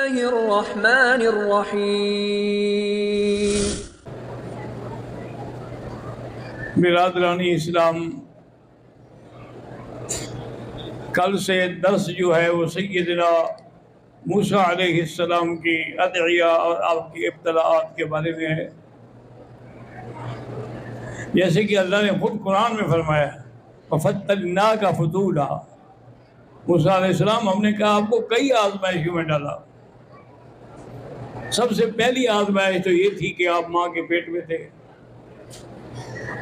الله الرحمن الرحيم. برادران اسلام، کل سے درس جو ہے وہ سیدنا موسیٰ علیہ السلام کی ادعیہ اور آپ کی ابتلاءات کے بارے میں ہے. جیسے کہ اللہ نے خود قرآن میں فرمایا وَفَتَّنَّاكَ فُتُولًا، موسیٰ علیہ السلام ہم نے کہا آپ کو کئی آزمائشوں میں ڈالا. سب سے پہلی آزمائش تو یہ تھی کہ آپ ماں کے پیٹ میں تھے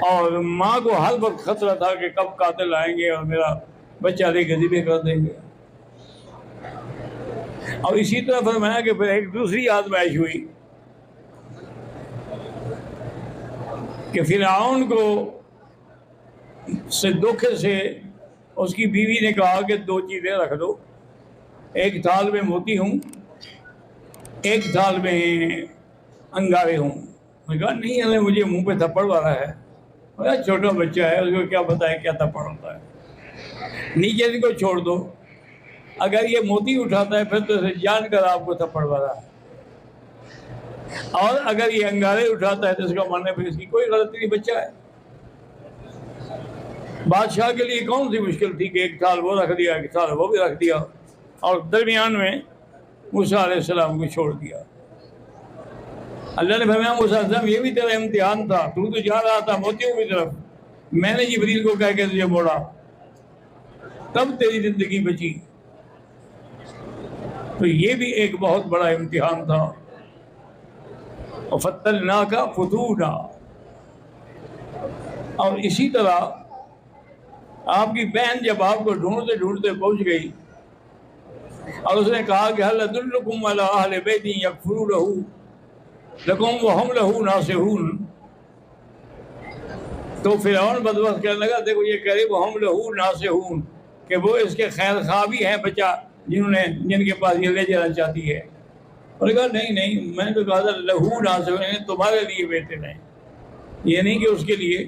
اور ماں کو ہر وقت خطرہ تھا کہ کب قاتل آئیں گے اور میرا بچہ لے کے ذبح کر دیں گے. اور اسی طرح فرمایا کہ پھر ایک دوسری آزمائش ہوئی کہ فرعون کو سے دھوکے سے اس کی بیوی نے کہا کہ دو چیزیں رکھ دو، ایک تھال میں موتی ہوں، ایک تھال میں انگارے ہوں. میں کہا نہیں، ہمیں مجھے منہ پہ تھپڑ والا ہے، چھوٹا بچہ ہے، اس کو کیا پتہ ہے کیا تھپڑ ہوتا ہے. نیچے کو چھوڑ دو، اگر یہ موتی اٹھاتا ہے پھر تو اسے جان کر آپ کو تھپڑ والا ہے، اور اگر یہ انگارے اٹھاتا ہے تو اس کا ماننے پہ اس کی کوئی غلطی نہیں، بچہ ہے. بادشاہ کے لیے کون سی مشکل تھی کہ ایک تھال وہ رکھ دیا، ایک تھال وہ بھی رکھ دیا، اور درمیان میں موسیٰ علیہ السلام کو چھوڑ دیا. اللہ نے فرمایا موسیٰ علیہ السلام یہ بھی تیرا امتحان تھا، تو جا رہا تھا موتیوں کی طرف، میں نے جبریل کو کہہ کے تجھے موڑا، تب تیری زندگی بچی. تو یہ بھی ایک بہت بڑا امتحان تھا. وَفَتَّنَّاكَ فُتُولًا. اور اسی طرح آپ کی بہن جب آپ کو ڈھونڈتے ڈھونڈتے پہنچ گئی اور اس نے کہا کہ هَلْ أَدُلُّكُمْ عَلَىٰ أَهْلِ بَيْتٍ يَكْفُلُونَهُ لَكُمْ وَهُمْ لَهُ نَاصِحُونَ، تو فرعون بدبخت کہنے لگا دیکھو یہ کہہ رہے وَهُمْ لَهُ نَاصِحُونَ کہ وہ اس کے خیر خواہ بھی ہیں بچہ جن کے پاس یہ لے جانا چاہتی ہے. اور کہا نہیں، میں نے تو کہا تھا لہو ناصحون، تمہارے لیے بہتر ہے، یہ نہیں کہ اس کے لیے.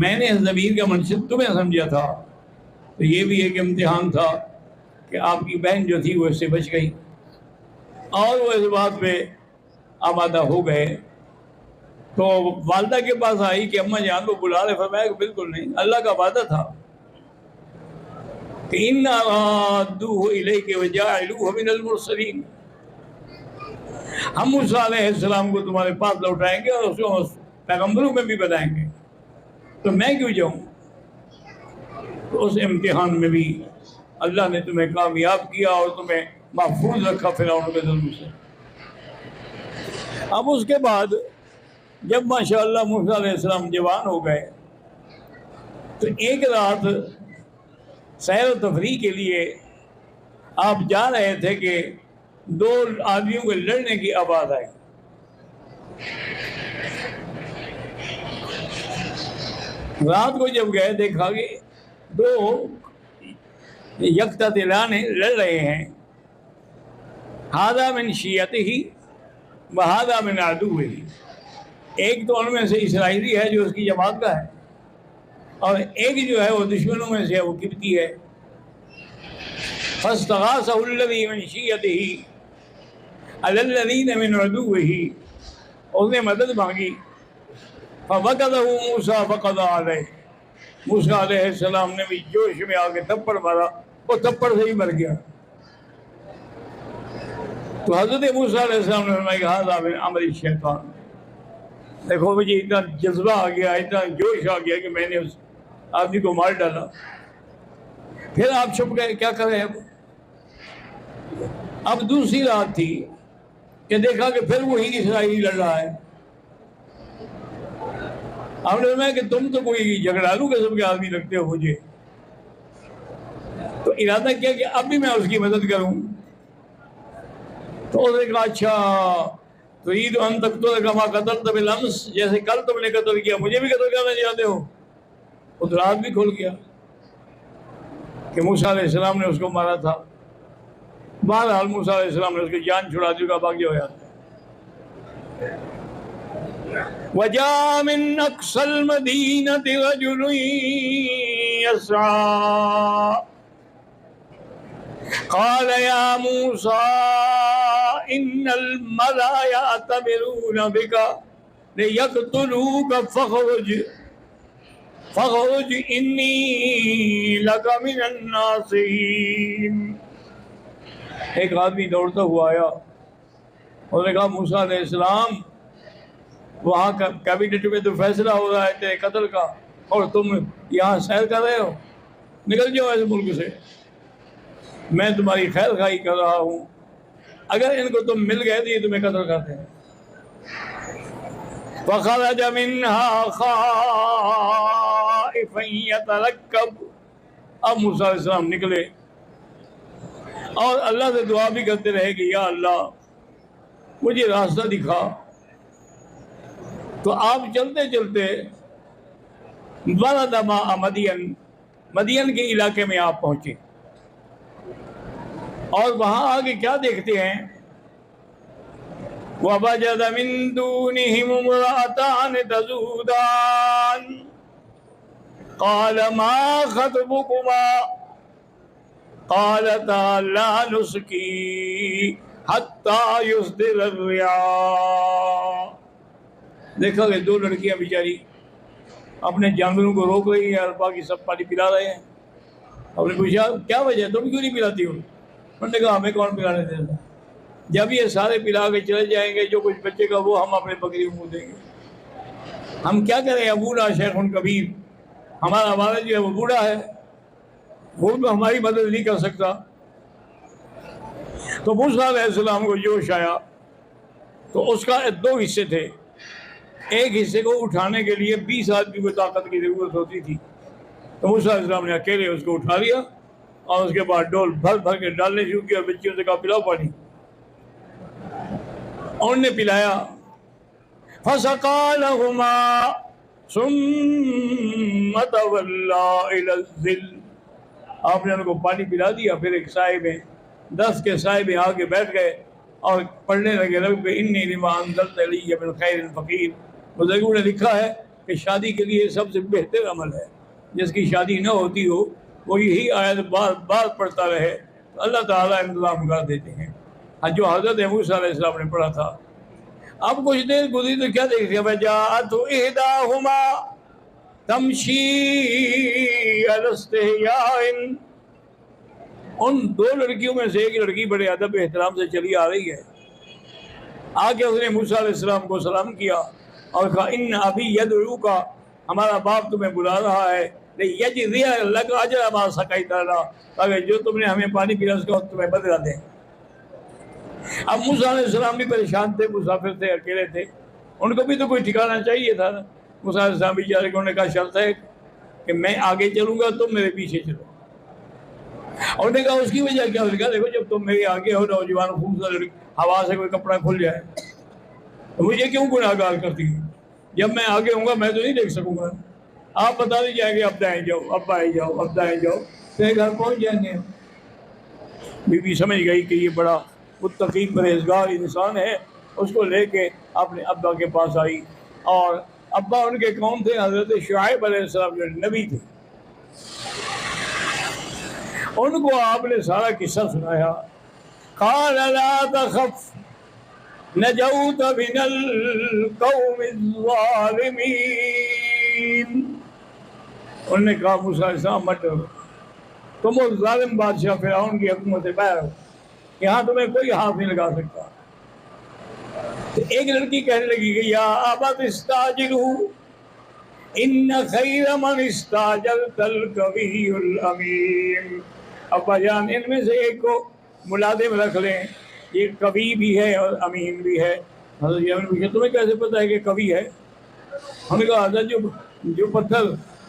میں نے اس ضمیر کا منصب تمہیں سمجھا تھا. تو یہ بھی ایک امتحان تھا کہ آپ کی بہن جو تھی وہ اس سے بچ گئی، اور وہ اس بات پہ آمادہ ہو گئے. تو والدہ کے پاس آئی کہ اماں جان کو بلا رہے، فرمایا کہ بالکل نہیں، اللہ کا وعدہ تھا کہ اِنَّا رَادُّوهُ إِلَيْكَ وَجَاعِلُوهُ مِنَ الْمُرْسَلِينَ، ہم موسیٰ علیہ السلام کو تمہارے پاس لوٹائیں گے اور اس کو پیغمبروں میں بھی بنائیں گے، تو میں کیوں جاؤں. تو اس امتحان میں بھی اللہ نے تمہیں کامیاب کیا اور تمہیں محفوظ رکھا فرعون کے ظلم سے. اب اس کے بعد جب ماشاءاللہ موسیٰ علیہ السلام جوان ہو گئے تو ایک رات سیر و تفریح کے لیے آپ جا رہے تھے کہ دو آدمیوں کے لڑنے کی آواز آئی. رات کو جب گئے دیکھا کہ دو یکتاتلان لڑ رہے ہیں، ہذا من شیعتہ وہذا من عدوہ، ایک تو ان میں سے اسرائیلی ہے جو اس کی جماعت کا ہے، اور ایک جو ہے وہ دشمنوں میں سے وہ قبطی ہے. فاستغاثہ الذی من شیعتہ علی الذین من عدوہ، اس نے مدد مانگی. فوقظہ موسیٰ فقضى علیہ، موسیٰ علیہ السلام نے بھی جوش میں آ کے تھپڑ مارا، وہ تھپڑ سے ہی مر گیا. تو حضرت موسیٰ علیہ السلام نے فرمایا کہ ھذا من عمل الشیطان، دیکھو مجھے اتنا جذبہ آ گیا، اتنا جوش آ گیا کہ میں نے اس آدمی کو مار ڈالا. پھر آپ چھپ گئے، کیا کریں اب دوسری رات تھی کہ دیکھا کہ پھر وہی اسرائیلی لڑ رہا ہے. آپ نے فرمایا کہ تم تو کوئی جھگڑالو قسم کے آدمی لگتے ہو مجھے. تو ارادہ کیا کہ اب بھی میں اس کی مدد کروں. تو اس نے کہا اچھا تريد ان تقتل كما قتلت بالامس، جیسے کل تم نے قتل کیا مجھے بھی قتل کرنا چاہتے ہو. وہ تو رات بھی کھل گیا کہ موسیٰ علیہ السلام نے اس کو مارا تھا. بہرحال موسیٰ علیہ السلام نے اس کی جان چھڑا دی، کا باقی ہو جاتا. وَجَاءَ مِنْ أَقْصَى الْمَدِينَةِ رَجُلٌ يَسْعَىٰ، قال یا موسیٰ ان الملأ یأتمرون بک لیقتلوک فاخرج انی لک من الناصحین۔ ایک آدمی دوڑتا ہوا آیا، انہوں نے کہا موسیٰ علیہ السلام وہاں کیبنٹ میں تو فیصلہ ہو رہا ہے تیرے قتل کا اور تم یہاں سیر کر رہے ہو، نکل جاؤ ایسے ملک سے، میں تمہاری خیر خواہی کر رہا ہوں، اگر ان کو تم مل گئے تو یہ تمہیں قتل کرتے ہیں۔ فخرج منها خائفا يترقب، اب موسیٰ علیہ السلام نکلے اور اللہ سے دعا بھی کرتے رہے کہ یا اللہ مجھے راستہ دکھا۔ تو آپ چلتے چلتے ورد ماء مدین کے علاقے میں آپ پہنچے، اور وہاں آگے کیا دیکھتے ہیں؟ وَوَجَدَ مِن دُونِهِمُ امْرَأَتَانِ تَذُودَانِ قَالَ مَا خَطْبُكُمَا قَالَتَا لَا نُسْقِي حَتَّى يُصْدِرَ الرِّعَاءُ۔ دیکھا کہ دو لڑکیاں بیچاری اپنے جانوروں کو روک رہی ہیں اور باقی سب پانی پلا رہے ہیں۔ ہم نے پوچھا کیا وجہ، تم کیوں نہیں پلاتی ہو؟ انہوں نے کہا ہمیں کون پلانے دیتا، جب یہ سارے پلا کے چلے جائیں گے جو کچھ بچے گا وہ ہم اپنے بکریوں کو دیں گے، ہم کیا کریں؟ ابونا شیخ کبیر، ہمارا والد جو ہے وہ بوڑھا ہے، وہ تو ہماری مدد نہیں کر سکتا۔ تو موسیٰ علیہ السلام کو جوش آیا، تو اس کا دو حصے تھے، ایک حصے کو اٹھانے کے لیے 20 آدمی کو طاقت کی ضرورت ہوتی تھی، تو موسیٰ علیہ السلام نے اکیلے اس کو اٹھا لیا اور اس کے بعد ڈول بھر بھر کے ڈالنے شروع کیا اور بچیوں سے کہا پلاؤ پانی، اور نے پلایا۔ فَسَقَىٰ لَهُمَا ثُمَّ تَوَلَّىٰ إِلَى الظِّلِّ، آپ نے ان کو پانی پلا دیا، پھر ایک سائے میں 10 کے سائے میں آ کے بیٹھ گئے اور پڑھنے لگے رب انی لما انزلت الی من خیر فقیر۔ بزرگوں نے لکھا ہے کہ شادی کے لیے سب سے بہتر عمل ہے، جس کی شادی نہ ہوتی ہو وہ یہی آیت بار بار پڑھتا رہے تو اللہ تعالیٰ انتظام کر دیتے ہیں، جو حضرت موسیٰ علیہ السلام نے پڑھا تھا۔ اب کچھ دیر گزری تو کیا دیکھ لیا، فَجَاءَتْ إِحْدَاهُمَا تَمْشِي عَلَى اسْتِحْيَاءٍ، ان دو لڑکیوں میں سے ایک لڑکی بڑے ادب احترام سے چلی آ رہی ہے، آگے اس نے موسیٰ علیہ السلام کو سلام کیا اور کہا ان ابی یدعوک، ہمارا باپ تمہیں بلا رہا ہے، لیجزی لک اجر ما سقیت لنا، تاکہ جو تم نے ہمیں پانی پیا اس کا تمہیں بدلہ دیں۔ اب موسیٰ علیہ السلام بھی پریشان تھے، مسافر تھے، اکیلے تھے، ان کو بھی تو کوئی ٹھکانا چاہیے تھا نا۔ موسیٰ علیہ السلام بیچارے کو انہوں نے کہا شرط ہے کہ میں آگے چلوں گا تم میرے پیچھے چلو، اور نے کہا اس کی وجہ کیا؟ کہا دیکھو جب تم میرے آگے ہو نوجوان خوبصورت ہوا سے کوئی کپڑا کھل جائے تو مجھے کیوں گناہ گار کرتی ہوں؟ جب میں آگے ہوں گا میں تو نہیں دیکھ سکوں گا، آپ بتا دی جائیں گے اب دائیں جاؤ اب بائیں جاؤ اب دائیں جاؤ، پھر گھر پہنچ جائیں گے۔ بی بی سمجھ گئی کہ یہ بڑا متقی پرہیزگار انسان ہے، اس کو لے کے اپنے ابا کے پاس آئی، اور ابا ان کے کون تھے؟ حضرت شعیب علیہ السلام جو نبی تھے، ان کو آپ نے سارا قصہ سنایا۔ قال لا تخف نجوت من القوم الظالمین، انہوں نے کہا موسیٰ علیہ السلام مت ڈرو، تم اس ظالم بادشاہ فرعون کی حکومت سے باہر ہو، یہاں تمہیں کوئی ہاتھ نہیں لگا سکتا۔ تو ایک لڑکی کہنے لگی کہ یا ابت استاجرہ ان خیر من استاجرت القوی الامین، ابا جان ان میں سے ایک کو ملازم رکھ لیں، یہ قوی بھی ہے اور امین بھی ہے۔ حضرت یمن نے پوچھا تمہیں کیسے پتہ ہے کہ قوی ہے؟ ہم نے کہا حضرت جو پتھر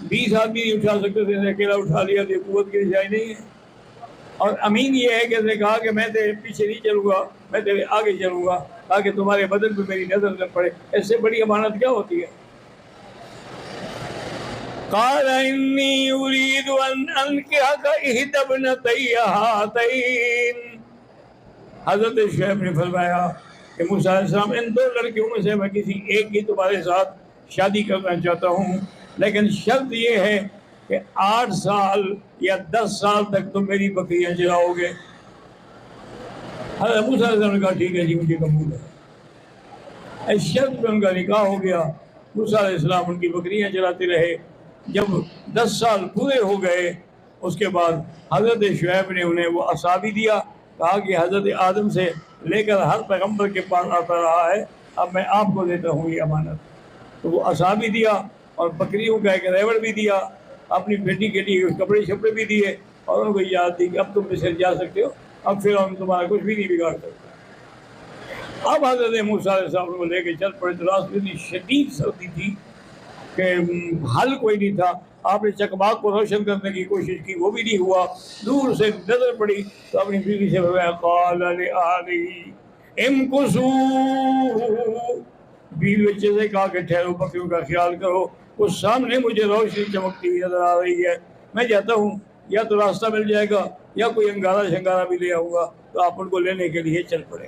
20 آدمی نہیں اٹھا سکتے تھے اکیلا اٹھا لیا تو یہ قوت کی نشانی نہیں ہے، اور امین یہ ہے کہ اس نے کہا کہ میں تیرے پیچھے نہیں چلوں گا، میں تیرے آگے چلوں گا تاکہ تمہارے بدن پہ میری نظر نہ پڑے، اس سے بڑی امانت کیا ہوتی ہے؟ قال انی اريد ان انکحک احدی ابنتی ہاتین، حضرت شعیب نے فرمایا کہ موسیٰ علیہ السلام ان دو لڑکیوں میں سے میں کسی ایک کی تمہارے ساتھ شادی کرنا چاہتا ہوں، لیکن شرط یہ ہے کہ 8 سال یا 10 سال تک تم میری بکریاں چراؤ گے، حضرت موسیٰ علیہ السلام نے کہا ٹھیک ہے جی مجھے قبول ہے۔ اس شرط پہ ان کا نکاح ہو گیا۔ موسیٰ علیہ السلام ان کی بکریاں چلاتے رہے۔ جب 10 سال پورے ہو گئے اس کے بعد حضرت شعیب نے انہیں وہ عصا بھی دیا، کہا کہ حضرت آدم سے لے کر ہر پیغمبر کے پاس آتا رہا ہے، اب میں آپ کو دیتا ہوں یہ امانت۔ تو وہ عصا بھی دیا اور بکریوں کا ایک ریوڑ بھی دیا، اپنی بیٹی کے لیے کپڑے شپڑے بھی دیے، اور ان کو یاد دی کہ اب تم مصر جا سکتے ہو، اب پھر ہم تمہارا کچھ بھی نہیں بگاڑ سکتے۔ اب حضرت موسیٰ علیہ السلام کو لے کے چل پڑے تو راستے میں اتنی شدید سردی تھی کہ حل کوئی نہیں تھا۔ آپ نے چکماق کو روشن کرنے کی کوشش کی، وہ بھی نہیں ہوا۔ دور سے نظر پڑی تو اپنی بیوی سے فرمایا قال لأهله امكثوا، بیوی بچے سے کہا کہ ٹھہرو، بکریوں کا خیال کرو، اس سامنے مجھے روشنی چمکتی ہوئی نظر آ رہی ہے، میں جاتا ہوں، یا تو راستہ مل جائے گا یا کوئی انگارہ شنگارہ بھی لے آؤں گا۔ تو آپ ان کو لینے کے لیے چل پڑے۔